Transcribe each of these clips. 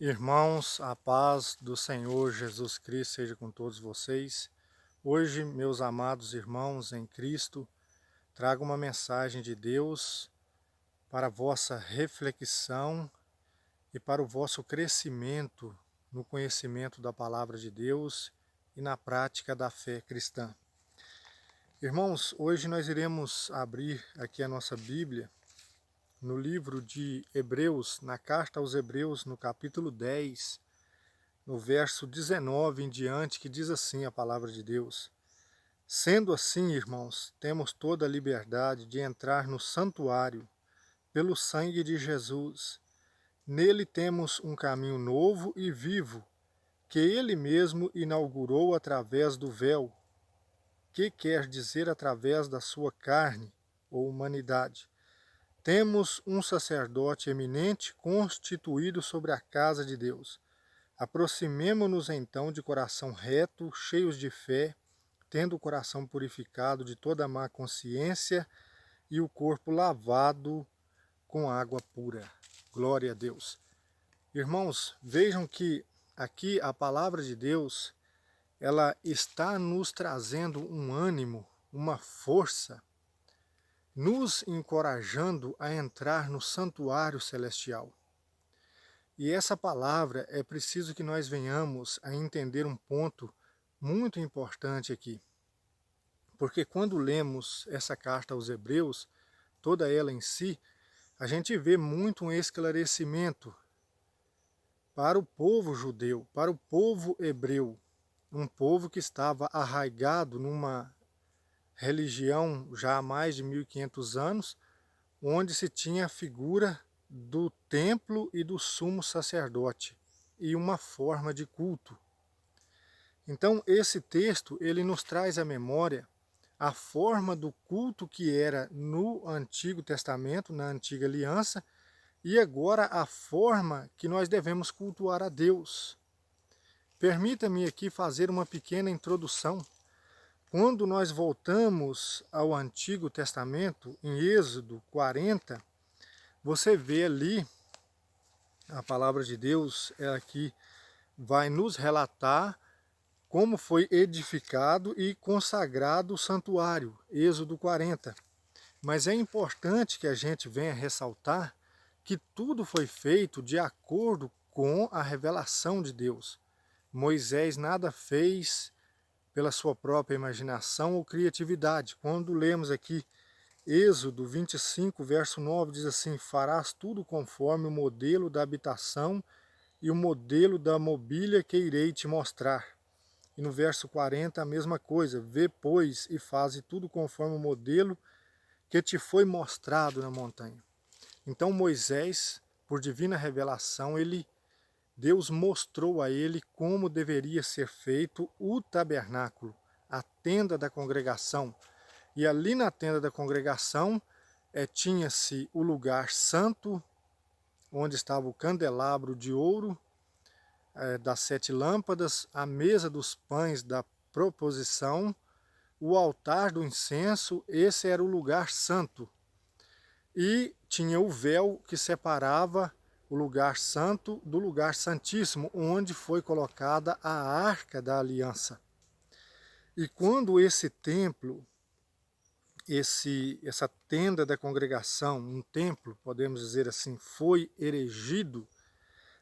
Irmãos, a paz do Senhor Jesus Cristo seja com todos vocês. Hoje, meus amados irmãos em Cristo, trago uma mensagem de Deus para a vossa reflexão e para o vosso crescimento no conhecimento da palavra de Deus e na prática da fé cristã. Irmãos, hoje nós iremos abrir aqui a nossa Bíblia no livro de Hebreus, na carta aos Hebreus, no capítulo 10, no verso 19 em diante, que diz assim a palavra de Deus: Sendo assim, irmãos, temos toda a liberdade de entrar no santuário pelo sangue de Jesus. Nele temos um caminho novo e vivo, que ele mesmo inaugurou através do véu, que quer dizer através da sua carne, ou humanidade. Temos um sacerdote eminente constituído sobre a casa de Deus. Aproximemo-nos então de coração reto, cheios de fé, tendo o coração purificado de toda má consciência e o corpo lavado com água pura. Glória a Deus. Irmãos, vejam que aqui a palavra de Deus, ela está nos trazendo um ânimo, uma força, nos encorajando a entrar no santuário celestial. E essa palavra é preciso que nós venhamos a entender um ponto muito importante aqui. Porque quando lemos essa carta aos Hebreus, toda ela em si, a gente vê muito um esclarecimento para o povo judeu, para o povo hebreu, um povo que estava arraigado numa religião já há mais de 1500 anos, onde se tinha a figura do templo e do sumo sacerdote e uma forma de culto. Então esse texto ele nos traz à memória a forma do culto que era no Antigo Testamento, na Antiga Aliança, e agora a forma que nós devemos cultuar a Deus. Permita-me aqui fazer uma pequena introdução. Quando nós voltamos ao Antigo Testamento, em Êxodo 40, você vê ali, a palavra de Deus é aqui, vai nos relatar como foi edificado e consagrado o santuário, Êxodo 40. Mas é importante que a gente venha ressaltar que tudo foi feito de acordo com a revelação de Deus. Moisés nada fez pela sua própria imaginação ou criatividade. Quando lemos aqui Êxodo 25, verso 9, diz assim: Farás tudo conforme o modelo da habitação e o modelo da mobília que irei te mostrar. E no verso 40 a mesma coisa: Vê, pois, e faze tudo conforme o modelo que te foi mostrado na montanha. Então Moisés, por divina revelação, Deus mostrou a ele como deveria ser feito o tabernáculo, a tenda da congregação. E ali na tenda da congregação tinha-se o lugar santo, onde estava o candelabro de ouro das 7 lâmpadas, a mesa dos pães da proposição, o altar do incenso, esse era o lugar santo. E tinha o véu que separava o lugar santo do lugar santíssimo, onde foi colocada a arca da aliança. E quando esse templo, essa tenda da congregação, um templo, podemos dizer assim, foi erigido,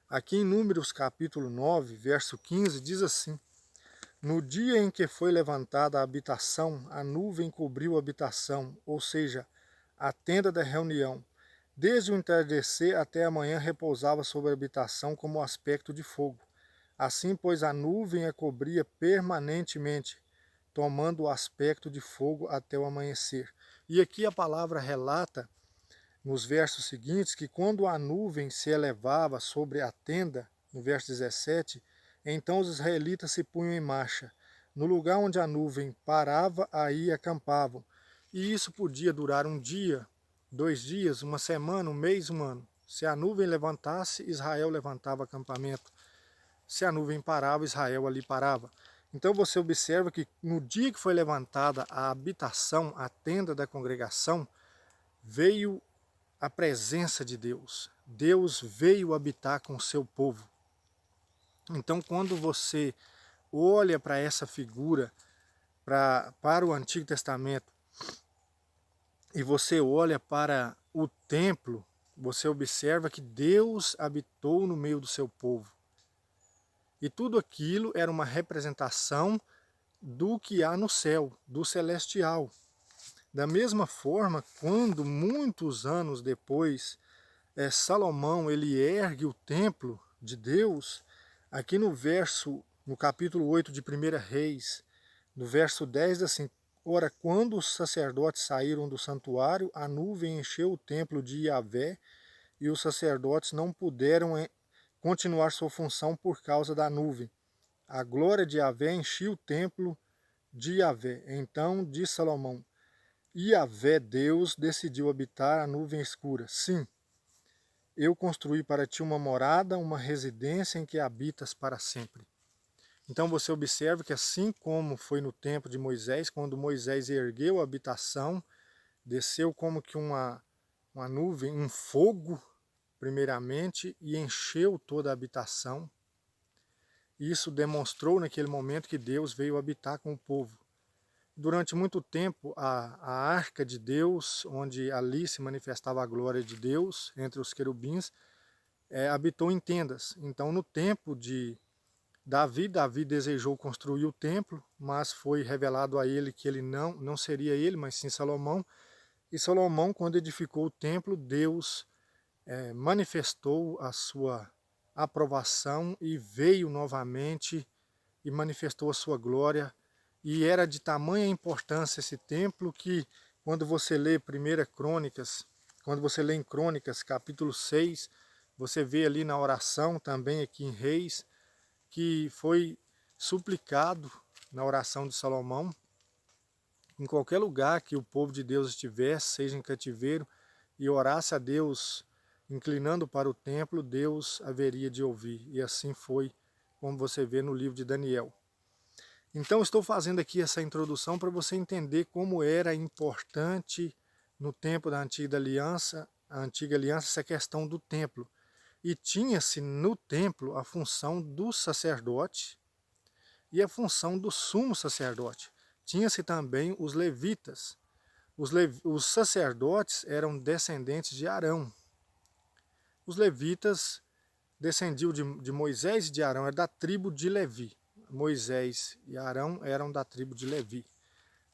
aqui em Números capítulo 9, verso 15, diz assim: No dia em que foi levantada a habitação, a nuvem cobriu a habitação, ou seja, a tenda da reunião. Desde o entardecer até a manhã repousava sobre a habitação como aspecto de fogo. Assim, pois, a nuvem a cobria permanentemente, tomando o aspecto de fogo até o amanhecer. E aqui a palavra relata, nos versos seguintes, que quando a nuvem se elevava sobre a tenda, no verso 17, então os israelitas se punham em marcha. No lugar onde a nuvem parava, aí acampavam. E isso podia durar um dia, 2 dias, uma semana, um mês, um ano. Se a nuvem levantasse, Israel levantava acampamento. Se a nuvem parava, Israel ali parava. Então você observa que no dia que foi levantada a habitação, a tenda da congregação, veio a presença de Deus. Deus veio habitar com o seu povo. Então, quando você olha para essa figura, para o Antigo Testamento, e você olha para o templo, você observa que Deus habitou no meio do seu povo. E tudo aquilo era uma representação do que há no céu, do celestial. Da mesma forma, quando muitos anos depois Salomão ele ergue o templo de Deus, aqui no capítulo 8 de 1 Reis, no verso 10, assim: ora, quando os sacerdotes saíram do santuário, a nuvem encheu o templo de Yahvé, e os sacerdotes não puderam continuar sua função por causa da nuvem. A glória de Yahvé enchia o templo de Yahvé. Então disse Salomão: Yahvé, Deus, decidiu habitar a nuvem escura. Sim, eu construí para ti uma morada, uma residência em que habitas para sempre. Então você observa que assim como foi no tempo de Moisés, quando Moisés ergueu a habitação, desceu como que uma nuvem, um fogo, primeiramente, e encheu toda a habitação. Isso demonstrou naquele momento que Deus veio habitar com o povo. Durante muito tempo, a arca de Deus, onde ali se manifestava a glória de Deus entre os querubins, habitou em tendas. Então, no tempo de Davi desejou construir o templo, mas foi revelado a ele que ele não seria ele, mas sim Salomão. E Salomão, quando edificou o templo, Deus manifestou a sua aprovação e veio novamente e manifestou a sua glória. E era de tamanha importância esse templo que, quando você lê quando você lê em Crônicas, capítulo 6, você vê ali na oração, também aqui em Reis, que foi suplicado na oração de Salomão, em qualquer lugar que o povo de Deus estivesse, seja em cativeiro, e orasse a Deus, inclinando para o templo, Deus haveria de ouvir. E assim foi, como você vê no livro de Daniel. Então estou fazendo aqui essa introdução para você entender como era importante no tempo da Antiga Aliança, essa questão do templo. E tinha-se no templo a função do sacerdote e a função do sumo sacerdote. Tinha-se também os levitas. Os sacerdotes eram descendentes de Arão. Os levitas descendiam de Moisés e de Arão, era da tribo de Levi. Moisés e Arão eram da tribo de Levi.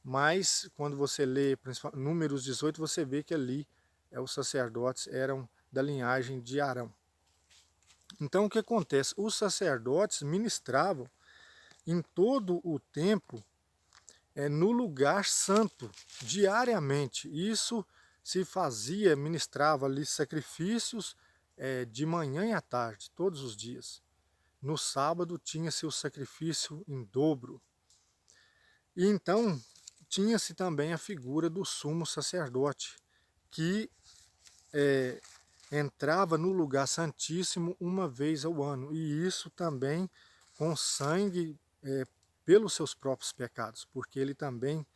Mas, quando você lê Números 18, você vê que ali os sacerdotes eram da linhagem de Arão. Então, o que acontece? Os sacerdotes ministravam em todo o templo, no lugar santo, diariamente. Isso se fazia, ministrava ali sacrifícios de manhã e à tarde, todos os dias. No sábado tinha-se o sacrifício em dobro. E então tinha-se também a figura do sumo sacerdote, que entrava no lugar santíssimo uma vez ao ano. E isso também com sangue pelos seus próprios pecados, porque ele também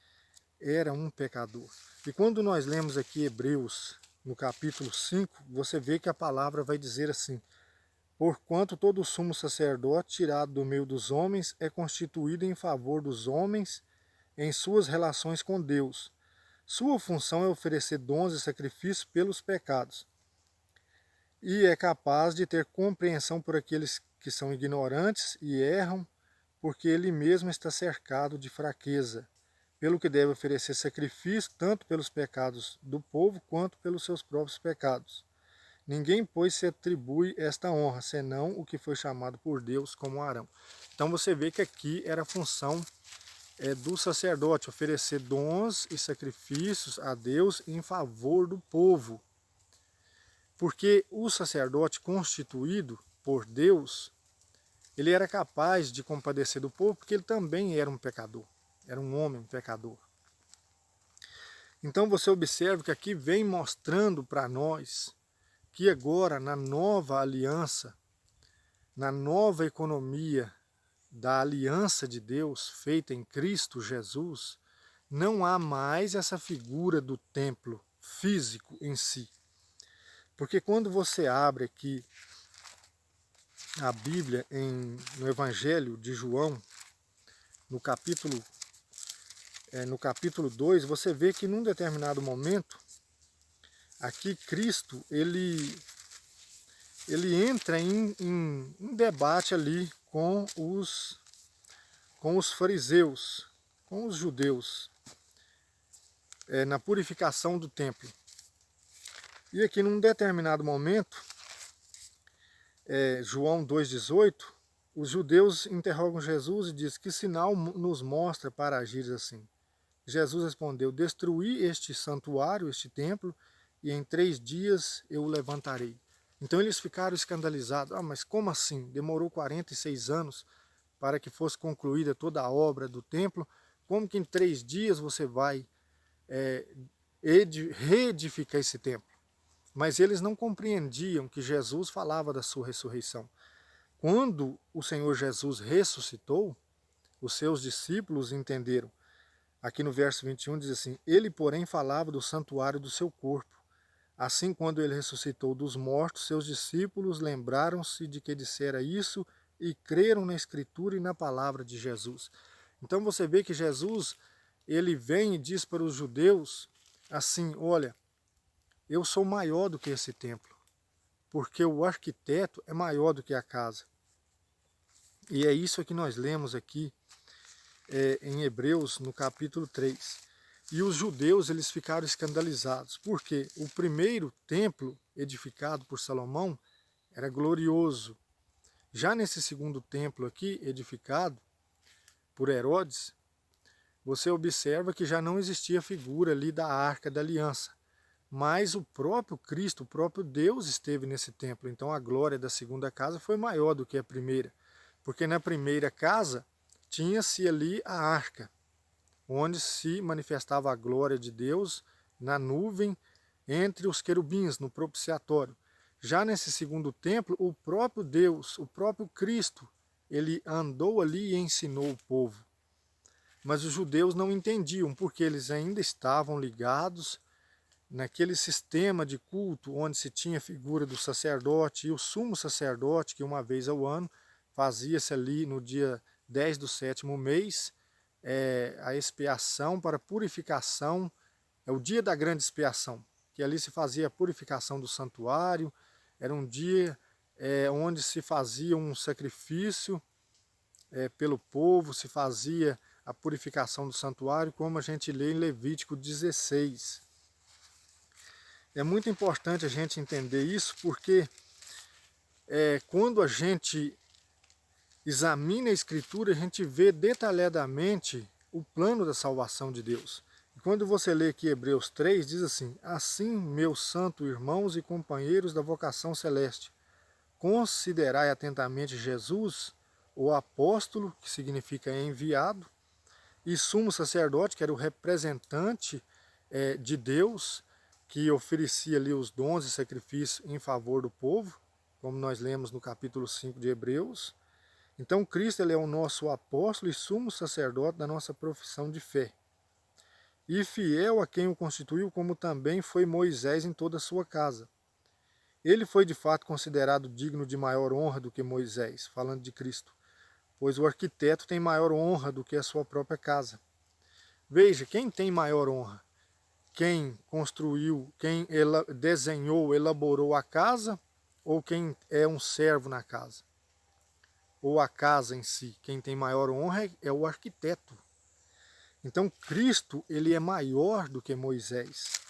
era um pecador. E quando nós lemos aqui Hebreus, no capítulo 5, você vê que a palavra vai dizer assim: porquanto todo sumo sacerdote tirado do meio dos homens é constituído em favor dos homens em suas relações com Deus. Sua função é oferecer dons e sacrifícios pelos pecados. E é capaz de ter compreensão por aqueles que são ignorantes e erram, porque ele mesmo está cercado de fraqueza, pelo que deve oferecer sacrifício tanto pelos pecados do povo quanto pelos seus próprios pecados. Ninguém, pois, se atribui esta honra, senão o que foi chamado por Deus como Arão. Então você vê que aqui era a função do sacerdote, oferecer dons e sacrifícios a Deus em favor do povo. Porque o sacerdote constituído por Deus, ele era capaz de compadecer do povo, porque ele também era um pecador, era um homem pecador. Então você observa que aqui vem mostrando para nós que agora, na nova aliança, na nova economia da aliança de Deus feita em Cristo Jesus, não há mais essa figura do templo físico em si. Porque quando você abre aqui a Bíblia no Evangelho de João, no capítulo, no capítulo 2, você vê que num determinado momento, aqui Cristo, ele entra em debate ali com os fariseus, com os judeus, na purificação do templo. E aqui num determinado momento, João 2,18, os judeus interrogam Jesus e diz: que sinal nos mostra para agir assim? Jesus respondeu: destruí este santuário, este templo, e em 3 dias eu o levantarei. Então eles ficaram escandalizados. Mas como assim? Demorou 46 anos para que fosse concluída toda a obra do templo. Como que em 3 dias você vai reedificar esse templo? Mas eles não compreendiam que Jesus falava da sua ressurreição. Quando o Senhor Jesus ressuscitou, os seus discípulos entenderam. Aqui no verso 21 diz assim: ele, porém, falava do santuário do seu corpo. Assim, quando ele ressuscitou dos mortos, seus discípulos lembraram-se de que dissera isso e creram na Escritura e na palavra de Jesus. Então você vê que Jesus, ele vem e diz para os judeus assim: olha, eu sou maior do que esse templo, porque o arquiteto é maior do que a casa. E é isso que nós lemos aqui em Hebreus, no capítulo 3. E os judeus, eles ficaram escandalizados, porque o primeiro templo edificado por Salomão era glorioso. Já nesse segundo templo aqui, edificado por Herodes, você observa que já não existia a figura ali da Arca da Aliança. Mas o próprio Cristo, o próprio Deus esteve nesse templo. Então a glória da segunda casa foi maior do que a primeira. Porque na primeira casa tinha-se ali a arca, onde se manifestava a glória de Deus na nuvem entre os querubins, no propiciatório. Já nesse segundo templo, o próprio Deus, o próprio Cristo, ele andou ali e ensinou o povo. Mas os judeus não entendiam, porque eles ainda estavam ligados naquele sistema de culto onde se tinha a figura do sacerdote e o sumo sacerdote, que uma vez ao ano fazia-se ali no dia 10 do 7º mês, a expiação para purificação, é o dia da grande expiação, que ali se fazia a purificação do santuário, era um dia onde se fazia um sacrifício pelo povo, se fazia a purificação do santuário, como a gente lê em Levítico 16. É muito importante a gente entender isso, porque quando a gente examina a Escritura, a gente vê detalhadamente o plano da salvação de Deus. E quando você lê aqui Hebreus 3, diz assim: assim, meus santos irmãos e companheiros da vocação celeste, considerai atentamente Jesus, o apóstolo, que significa enviado, e sumo sacerdote, que era o representante de Deus, que oferecia ali os dons e sacrifícios em favor do povo, como nós lemos no capítulo 5 de Hebreus. Então Cristo, ele é o nosso apóstolo e sumo sacerdote da nossa profissão de fé. E fiel a quem o constituiu, como também foi Moisés em toda a sua casa. Ele foi de fato considerado digno de maior honra do que Moisés, falando de Cristo, pois o arquiteto tem maior honra do que a sua própria casa. Veja, quem tem maior honra? Quem construiu, quem desenhou, elaborou a casa, ou quem é um servo na casa? Ou a casa em si? Quem tem maior honra é o arquiteto. Então Cristo, ele é maior do que Moisés.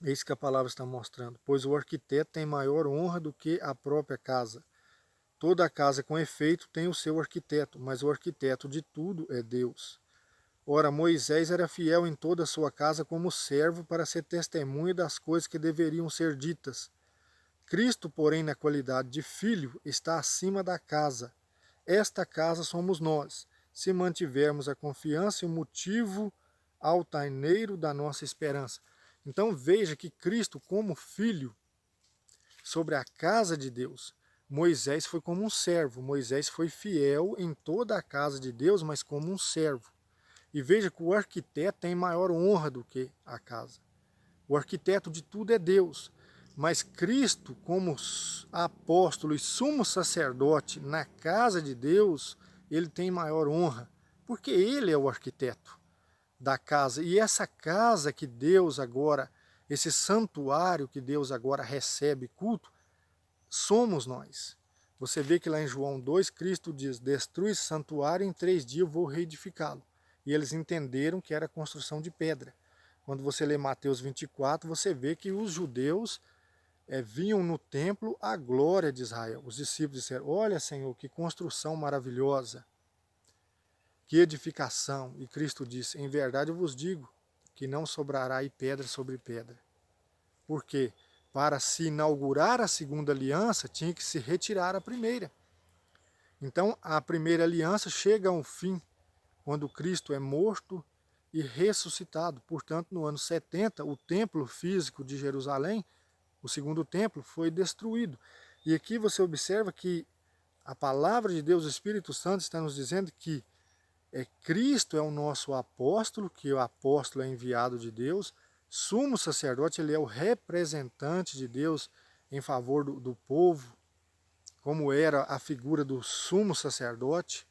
É isso que a palavra está mostrando. Pois o arquiteto tem maior honra do que a própria casa. Toda casa com efeito tem o seu arquiteto, mas o arquiteto de tudo é Deus. Ora, Moisés era fiel em toda a sua casa como servo para ser testemunha das coisas que deveriam ser ditas. Cristo, porém, na qualidade de filho, está acima da casa. Esta casa somos nós, se mantivermos a confiança e o motivo altaneiro da nossa esperança. Então veja que Cristo, como filho, sobre a casa de Deus, Moisés foi como um servo. Moisés foi fiel em toda a casa de Deus, mas como um servo. E veja que o arquiteto tem maior honra do que a casa. O arquiteto de tudo é Deus. Mas Cristo, como apóstolo e sumo sacerdote na casa de Deus, ele tem maior honra, porque ele é o arquiteto da casa. E essa casa que Deus agora, esse santuário que Deus agora recebe culto, somos nós. Você vê que lá em João 2, Cristo diz, destrui esse santuário, em 3 dias eu vou reedificá-lo. E eles entenderam que era construção de pedra. Quando você lê Mateus 24, você vê que os judeus viam no templo a glória de Israel. Os discípulos disseram, olha, Senhor, que construção maravilhosa, que edificação. E Cristo disse, em verdade eu vos digo, que não sobrará aí pedra sobre pedra. Por quê? Para se inaugurar a segunda aliança, tinha que se retirar a primeira. Então, a primeira aliança chega ao fim, quando Cristo é morto e ressuscitado. Portanto, no ano 70, o templo físico de Jerusalém, o segundo templo, foi destruído. E aqui você observa que a palavra de Deus, o Espírito Santo, está nos dizendo que Cristo é o nosso apóstolo, que o apóstolo é enviado de Deus, sumo sacerdote, ele é o representante de Deus em favor do povo, como era a figura do sumo sacerdote,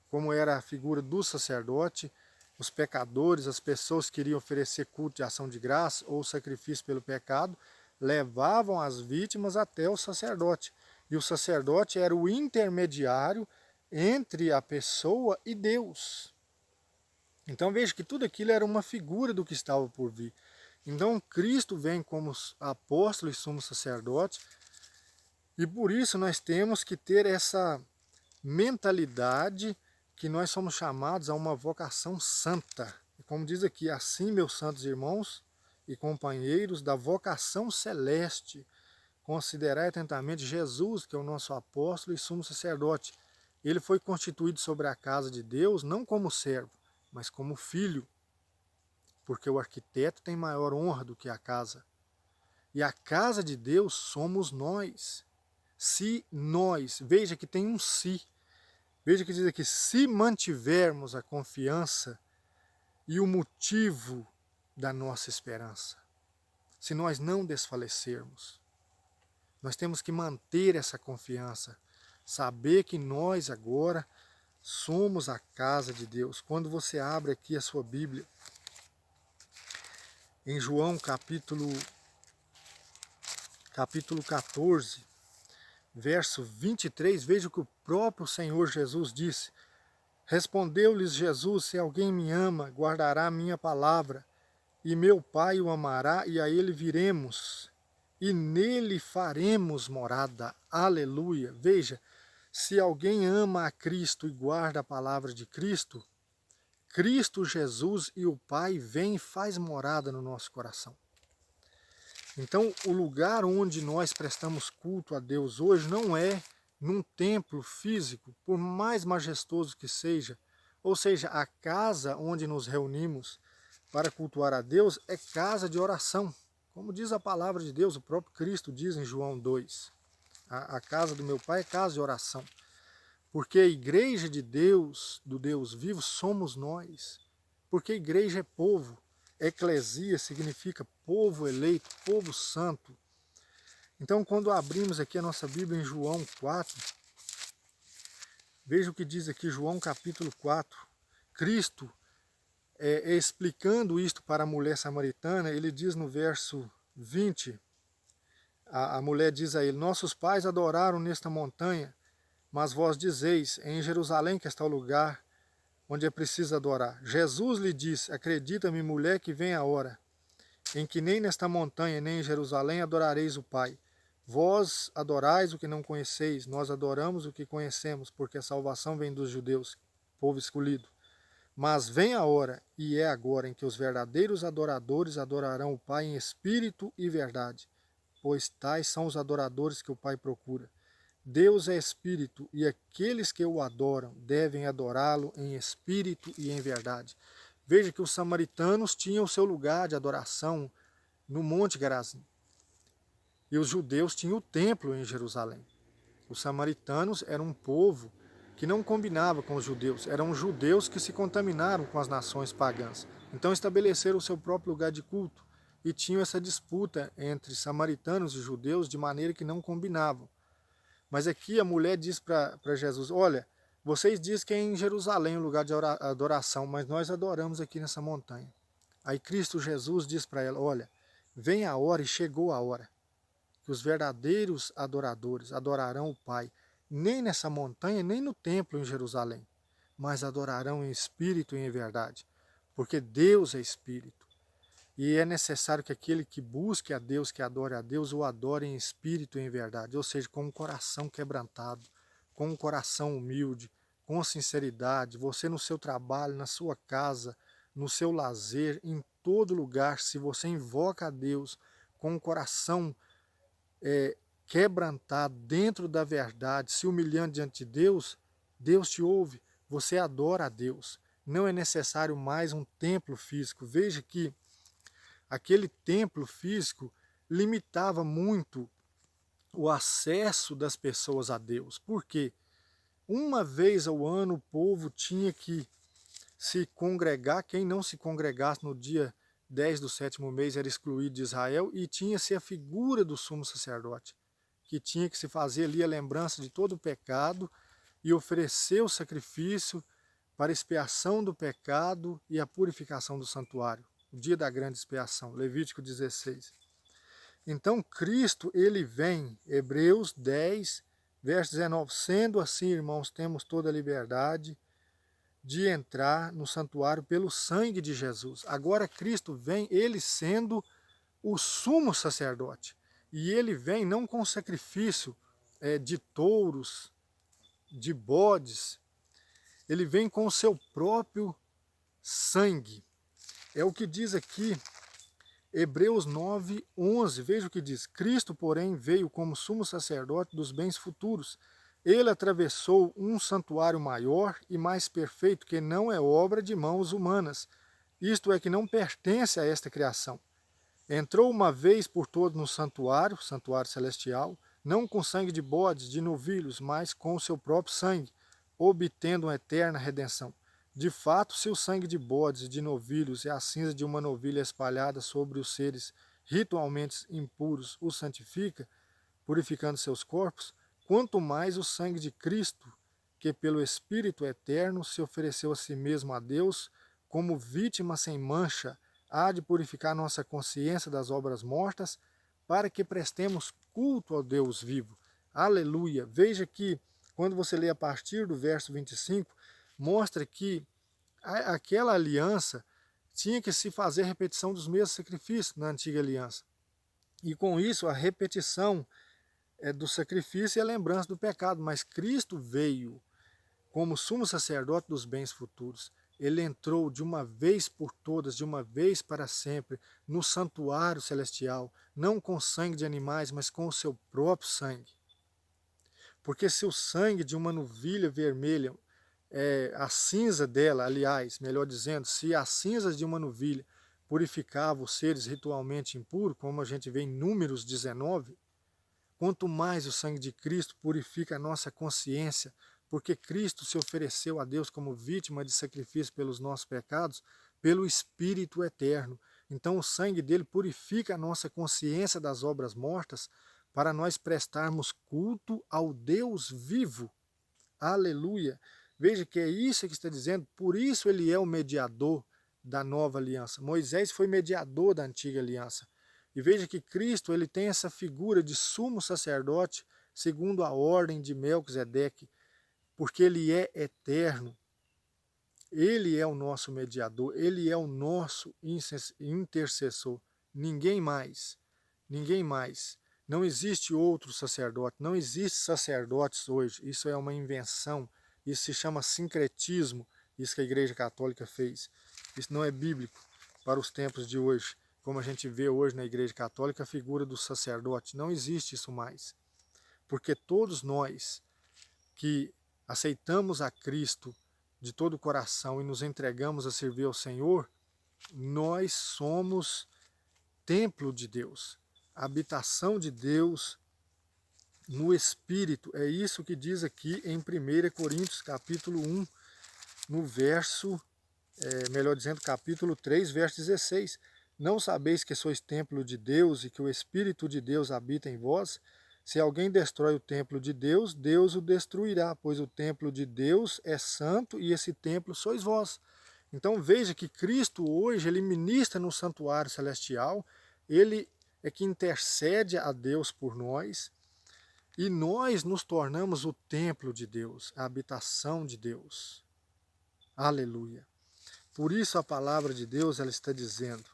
como era a figura do sacerdote, os pecadores, as pessoas que queriam oferecer culto de ação de graça ou sacrifício pelo pecado, levavam as vítimas até o sacerdote. E o sacerdote era o intermediário entre a pessoa e Deus. Então veja que tudo aquilo era uma figura do que estava por vir. Então Cristo vem como apóstolo e sumo sacerdote, e por isso nós temos que ter essa mentalidade que nós somos chamados a uma vocação santa. E como diz aqui, assim, meus santos irmãos e companheiros da vocação celeste, considerai atentamente Jesus, que é o nosso apóstolo e sumo sacerdote. Ele foi constituído sobre a casa de Deus não como servo, mas como filho, porque o arquiteto tem maior honra do que a casa. E a casa de Deus somos nós. Se nós, veja que tem um se, veja que diz aqui, se mantivermos a confiança e o motivo da nossa esperança, se nós não desfalecermos, nós temos que manter essa confiança, saber que nós agora somos a casa de Deus. Quando você abre aqui a sua Bíblia, em João capítulo 14, verso 23, veja o que o próprio Senhor Jesus disse. Respondeu-lhes Jesus, se alguém me ama, guardará a minha palavra, e meu Pai o amará, e a ele viremos, e nele faremos morada. Aleluia! Veja, se alguém ama a Cristo e guarda a palavra de Cristo, Cristo Jesus e o Pai vem e faz morada no nosso coração. Então, o lugar onde nós prestamos culto a Deus hoje não é num templo físico, por mais majestoso que seja, ou seja, a casa onde nos reunimos para cultuar a Deus é casa de oração. Como diz a palavra de Deus, o próprio Cristo diz em João 2, a casa do meu Pai é casa de oração. Porque a igreja de Deus, do Deus vivo, somos nós. Porque a igreja é povo. Eclesia significa povo eleito, povo santo. Então, quando abrimos aqui a nossa Bíblia em João 4, veja o que diz aqui João capítulo 4. Cristo, explicando isto para a mulher samaritana, ele diz no verso 20, a mulher diz a ele, nossos pais adoraram nesta montanha, mas vós dizeis, é em Jerusalém que está o lugar onde é preciso adorar. Jesus lhe disse, acredita-me, mulher, que vem a hora, em que nem nesta montanha, nem em Jerusalém adorareis o Pai. Vós adorais o que não conheceis, nós adoramos o que conhecemos, porque a salvação vem dos judeus, povo escolhido. Mas vem a hora, e é agora, em que os verdadeiros adoradores adorarão o Pai em espírito e verdade, pois tais são os adoradores que o Pai procura. Deus é espírito, e aqueles que o adoram devem adorá-lo em espírito e em verdade. Veja que os samaritanos tinham o seu lugar de adoração no Monte Gerazim. E os judeus tinham o templo em Jerusalém. Os samaritanos eram um povo que não combinava com os judeus. Eram judeus que se contaminaram com as nações pagãs. Então estabeleceram o seu próprio lugar de culto. e tinham essa disputa entre samaritanos e judeus de maneira que não combinavam. Mas aqui a mulher diz para Jesus, olha, vocês dizem que é em Jerusalém o lugar de adoração, mas nós adoramos aqui nessa montanha. Aí Cristo Jesus diz para ela, olha, vem a hora e chegou a hora, que os verdadeiros adoradores adorarão o Pai, nem nessa montanha, nem no templo em Jerusalém, mas adorarão em espírito e em verdade, porque Deus é espírito. E é necessário que aquele que busque a Deus, que adore a Deus, o adore em espírito e em verdade, ou seja, com um coração quebrantado, com um coração humilde, com sinceridade, você no seu trabalho, na sua casa, no seu lazer, em todo lugar, se você invoca a Deus com um coração quebrantado dentro da verdade, se humilhando diante de Deus, Deus te ouve, você adora a Deus. Não é necessário mais um templo físico. Veja que aquele templo físico limitava muito o acesso das pessoas a Deus. Por quê? Uma vez ao ano o povo tinha que se congregar, quem não se congregasse no dia 10 do 7º mês era excluído de Israel, e tinha-se a figura do sumo sacerdote, que tinha que se fazer ali a lembrança de todo o pecado e oferecer o sacrifício para expiação do pecado e a purificação do santuário, o dia da grande expiação, Levítico 16. Então Cristo, ele vem, Hebreus 10, verso 19, sendo assim, irmãos, temos toda a liberdade de entrar no santuário pelo sangue de Jesus. Agora Cristo vem, ele sendo o sumo sacerdote. E ele vem não com sacrifício de touros, de bodes, ele vem com o seu próprio sangue. É o que diz aqui Hebreus 9, 11. Veja o que diz. Cristo, porém, veio como sumo sacerdote dos bens futuros. Ele atravessou um santuário maior e mais perfeito, que não é obra de mãos humanas. Isto é, que não pertence a esta criação. Entrou uma vez por todas no santuário celestial, não com sangue de bodes, de novilhos, mas com o seu próprio sangue, obtendo uma eterna redenção. De fato, se o sangue de bodes e de novilhos e a cinza de uma novilha espalhada sobre os seres ritualmente impuros os santifica, purificando seus corpos, quanto mais o sangue de Cristo, que pelo Espírito eterno se ofereceu a si mesmo a Deus, como vítima sem mancha, há de purificar nossa consciência das obras mortas, para que prestemos culto ao Deus vivo. Aleluia! Veja que, quando você lê a partir do verso 25, mostra que aquela aliança tinha que se fazer repetição dos mesmos sacrifícios na antiga aliança. E com isso, a repetição do sacrifício e a lembrança do pecado. Mas Cristo veio como sumo sacerdote dos bens futuros. Ele entrou de uma vez por todas, de uma vez para sempre, no santuário celestial, não com sangue de animais, mas com o seu próprio sangue. Porque se o sangue de uma novilha vermelha, a cinza dela, aliás, melhor dizendo, se as cinzas de uma novilha purificavam os seres ritualmente impuros, como a gente vê em Números 19, quanto mais o sangue de Cristo purifica a nossa consciência, porque Cristo se ofereceu a Deus como vítima de sacrifício pelos nossos pecados, pelo Espírito eterno. Então o sangue dele purifica a nossa consciência das obras mortas, para nós prestarmos culto ao Deus vivo. Aleluia! Veja que é isso que está dizendo, por isso ele é o mediador da nova aliança. Moisés foi mediador da antiga aliança. E veja que Cristo ele tem essa figura de sumo sacerdote, segundo a ordem de Melquisedeque, porque ele é eterno. Ele é o nosso mediador, ele é o nosso intercessor. Ninguém mais, ninguém mais. Não existe outro sacerdote, não existe sacerdotes hoje. Isso é uma invenção, isso se chama sincretismo, isso que a Igreja Católica fez. Isso não é bíblico para os tempos de hoje. Como a gente vê hoje na Igreja Católica, a figura do sacerdote. Não existe isso mais. Porque todos nós que aceitamos a Cristo de todo o coração e nos entregamos a servir ao Senhor, nós somos templo de Deus, habitação de Deus no Espírito. É isso que diz aqui em 1 Coríntios capítulo 1, no verso, melhor dizendo, capítulo 3, verso 16. Não sabeis que sois templo de Deus e que o Espírito de Deus habita em vós? Se alguém destrói o templo de Deus, Deus o destruirá, pois o templo de Deus é santo e esse templo sois vós. Então veja que Cristo hoje, ele ministra no santuário celestial, ele é que intercede a Deus por nós, e nós nos tornamos o templo de Deus, a habitação de Deus. Aleluia. Por isso a palavra de Deus, ela está dizendo,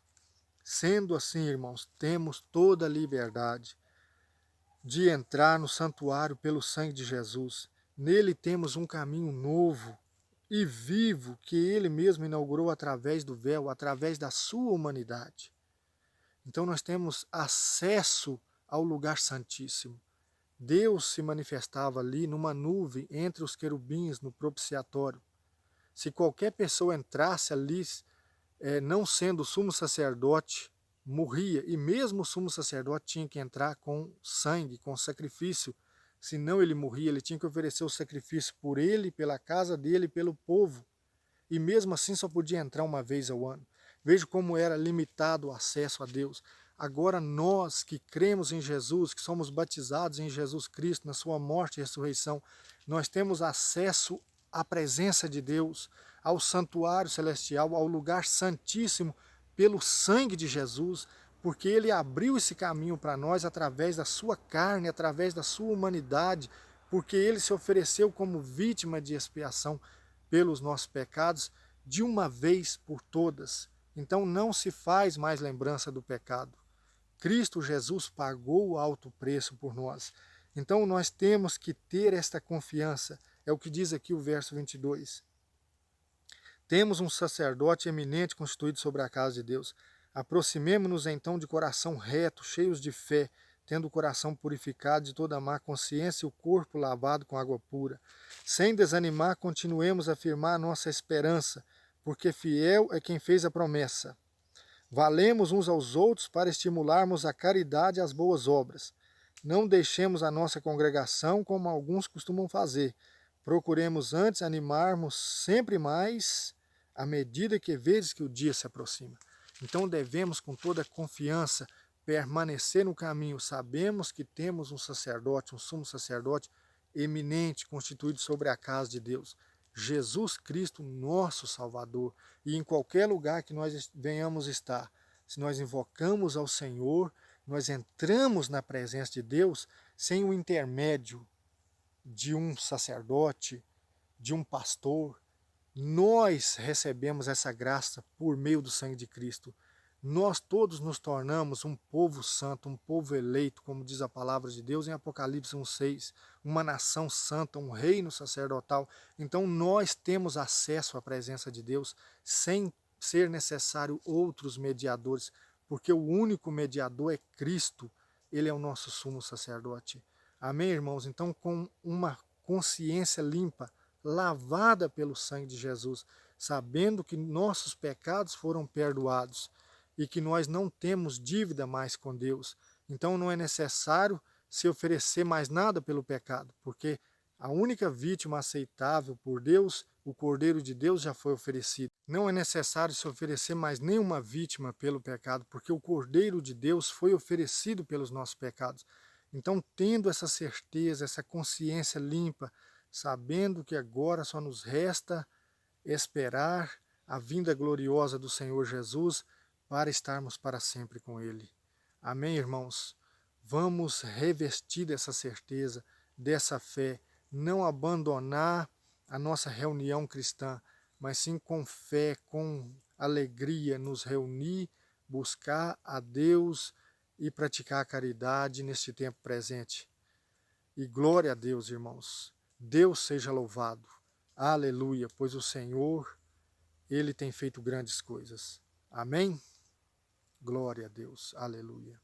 sendo assim, irmãos, temos toda a liberdade de entrar no santuário pelo sangue de Jesus. Nele temos um caminho novo e vivo que ele mesmo inaugurou através do véu, através da sua humanidade. Então nós temos acesso ao lugar santíssimo. Deus se manifestava ali numa nuvem entre os querubins no propiciatório. Se qualquer pessoa entrasse ali, não sendo sumo sacerdote, morria. E mesmo o sumo sacerdote tinha que entrar com sangue, com sacrifício. Senão ele morria, ele tinha que oferecer o sacrifício por ele, pela casa dele, pelo povo. E mesmo assim só podia entrar uma vez ao ano. Veja como era limitado o acesso a Deus. Agora nós que cremos em Jesus, que somos batizados em Jesus Cristo, na sua morte e ressurreição, nós temos acesso à presença de Deus, ao santuário celestial, ao lugar santíssimo, pelo sangue de Jesus, porque ele abriu esse caminho para nós através da sua carne, através da sua humanidade, porque ele se ofereceu como vítima de expiação pelos nossos pecados, de uma vez por todas. Então não se faz mais lembrança do pecado. Cristo Jesus pagou o alto preço por nós. Então nós temos que ter esta confiança. É o que diz aqui o verso 22. Temos um sacerdote eminente constituído sobre a casa de Deus. Aproximemo-nos então de coração reto, cheios de fé, tendo o coração purificado de toda má consciência e o corpo lavado com água pura. Sem desanimar, continuemos a afirmar a nossa esperança, porque fiel é quem fez a promessa. Valemos uns aos outros para estimularmos a caridade e as boas obras. Não deixemos a nossa congregação como alguns costumam fazer. Procuremos antes animarmos sempre mais à medida que vedes que o dia se aproxima. Então devemos com toda confiança permanecer no caminho. Sabemos que temos um sacerdote, um sumo sacerdote eminente, constituído sobre a casa de Deus. Jesus Cristo, nosso Salvador. E em qualquer lugar que nós venhamos estar, se nós invocamos ao Senhor, nós entramos na presença de Deus sem o intermédio de um sacerdote, de um pastor. Nós recebemos essa graça por meio do sangue de Cristo. Nós todos nos tornamos um povo santo, um povo eleito, como diz a palavra de Deus em Apocalipse 1:6, uma nação santa, um reino sacerdotal. Então nós temos acesso à presença de Deus sem ser necessário outros mediadores, porque o único mediador é Cristo, ele é o nosso sumo sacerdote. Amém, irmãos? Então, com uma consciência limpa, lavada pelo sangue de Jesus, sabendo que nossos pecados foram perdoados e que nós não temos dívida mais com Deus. Então não é necessário se oferecer mais nada pelo pecado, porque a única vítima aceitável por Deus, o Cordeiro de Deus, já foi oferecido. Não é necessário se oferecer mais nenhuma vítima pelo pecado, porque o Cordeiro de Deus foi oferecido pelos nossos pecados. Então, tendo essa certeza, essa consciência limpa, sabendo que agora só nos resta esperar a vinda gloriosa do Senhor Jesus para estarmos para sempre com Ele. Amém, irmãos? Vamos revestir dessa certeza, dessa fé, não abandonar a nossa reunião cristã, mas sim com fé, com alegria, nos reunir, buscar a Deus e praticar a caridade neste tempo presente. E glória a Deus, irmãos. Deus seja louvado. Aleluia, pois o Senhor, Ele tem feito grandes coisas. Amém? Glória a Deus. Aleluia.